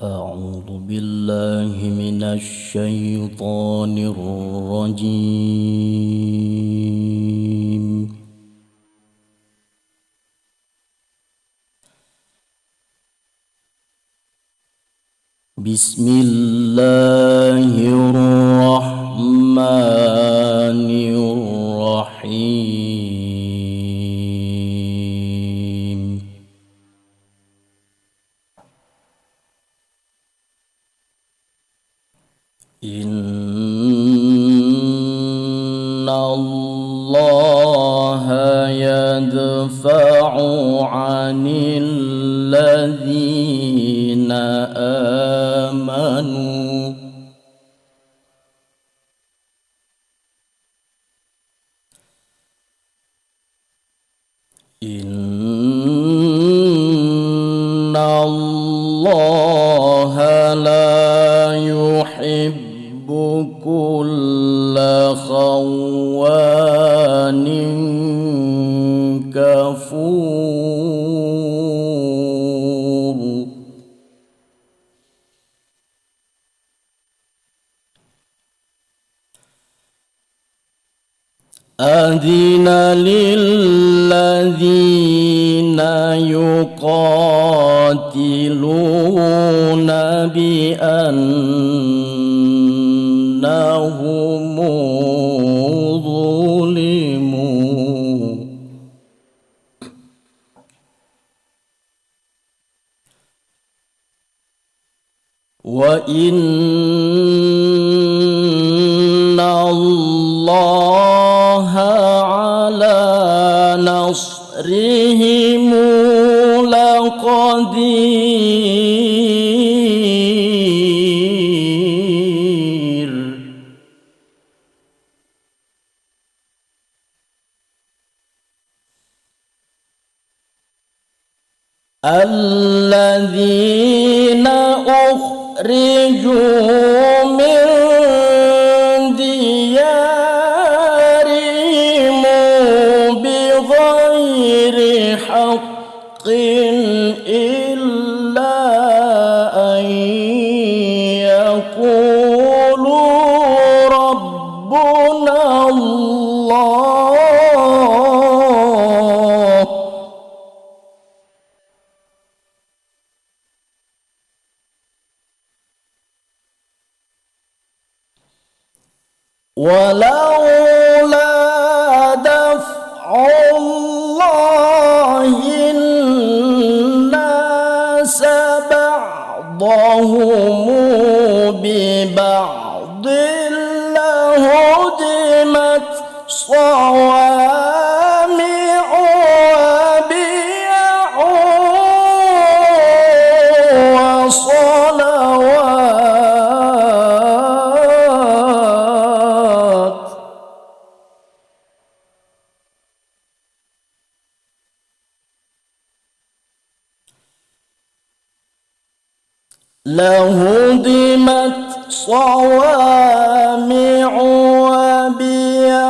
أعوذ بالله من الشيطان الرجيم. بسم الله الرحمن الرحيم. إن الله يدفع عن الذين آمنوا إن الله لا يحب كل خوان كفور. أذن للذين يقاتلون بأنهم ظلموا وإن الله على نصرهم لقدير. الذين أخرجوا من ديارهم بغير حق إلا أن يقولوا ربنا الله ولولا دفع الله الناس بعضهم ببعض لهدمت صوامع وبيع وصلوات وبيع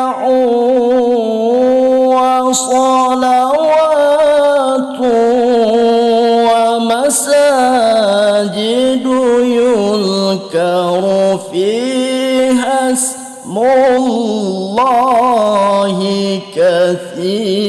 وصلوات ومساجد يذكر فيها اسم الله كثيرا.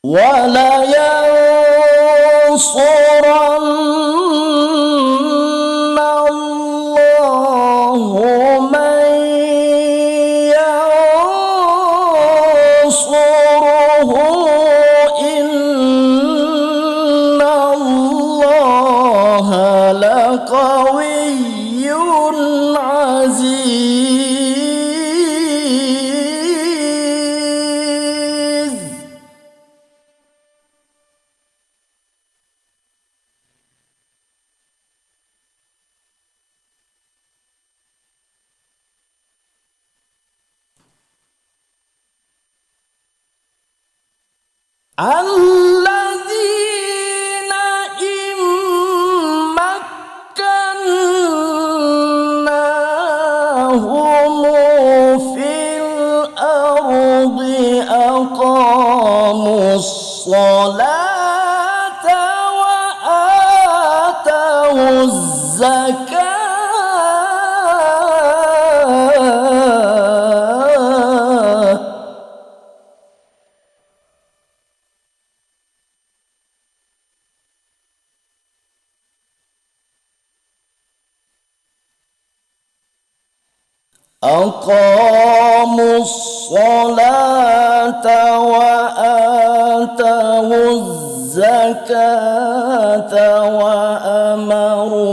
ولينصرن الله من ينصره إن الله لقوي عزيز. الذين إن مكنا الزكاة أقاموا الصلاة وآتوا الزكاة وأمروا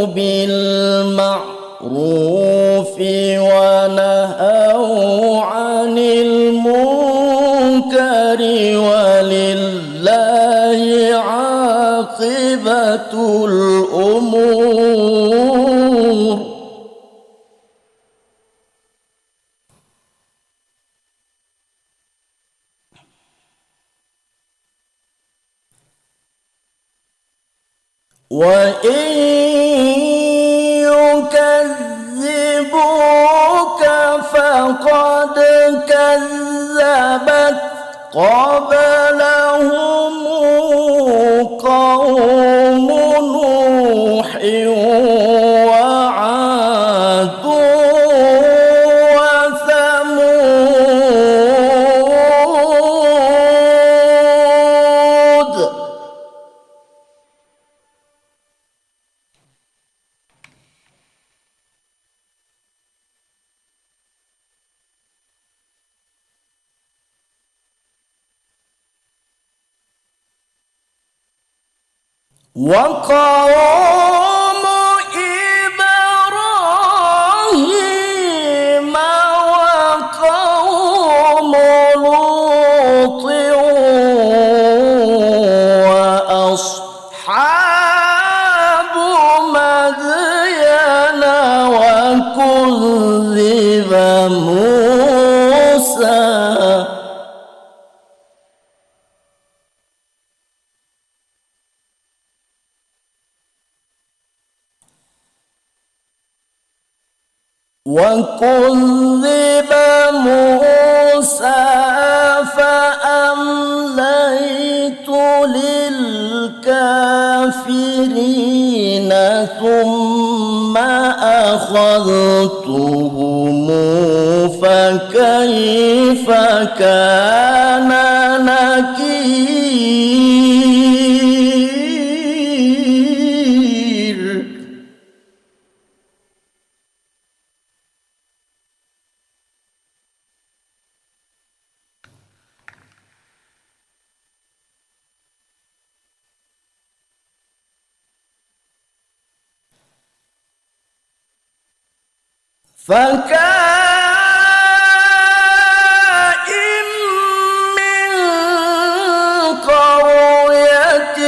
بالمعروف ونهوا عن المنكر ولله عاقبة الأمور. وإن يكذبوك فقد كذبت قبلهم قوم نوح وعاد وثمود. وقوم إبراهيم وقوم لوط وأصحاب مدين وكذب موسى فأمليت للكافرين ثم أخذتهم فكيف كان نكير. فكائن من قرية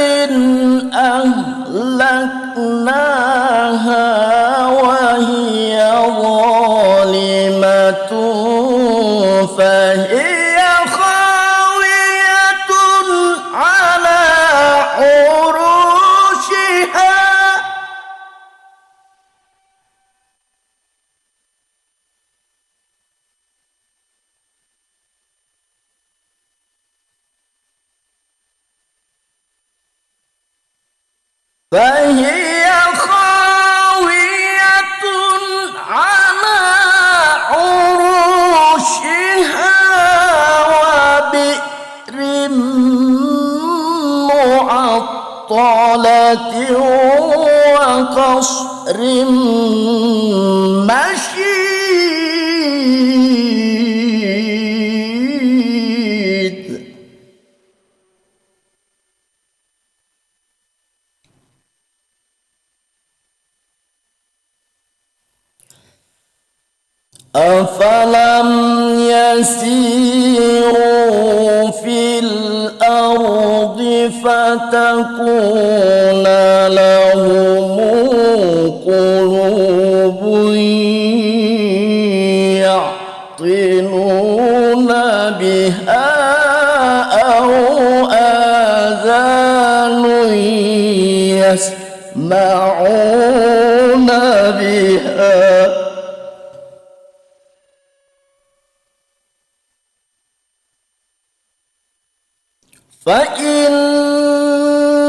أهلكناها وهي ظالمة فهي خاوية على عروشها فهي خاوية على عروشها وبئر معطلة وقصر مشيد. أفلم يسيروا في الأرض فتكون لهم قلوب يعقلون بها أو آذان يسمعون بها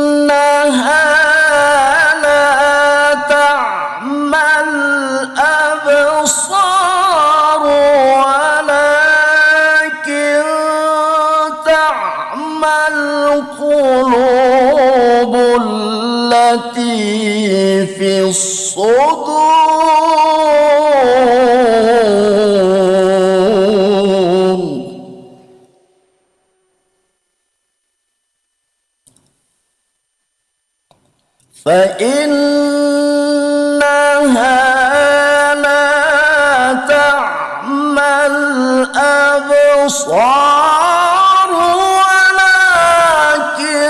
فإنها لا في الصدور فإنها لا تعمى الأبصار ولكن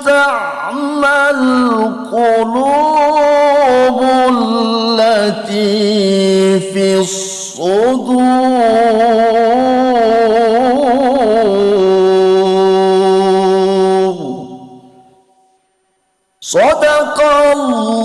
تعمى القلوب التي في الصدور. صدق الله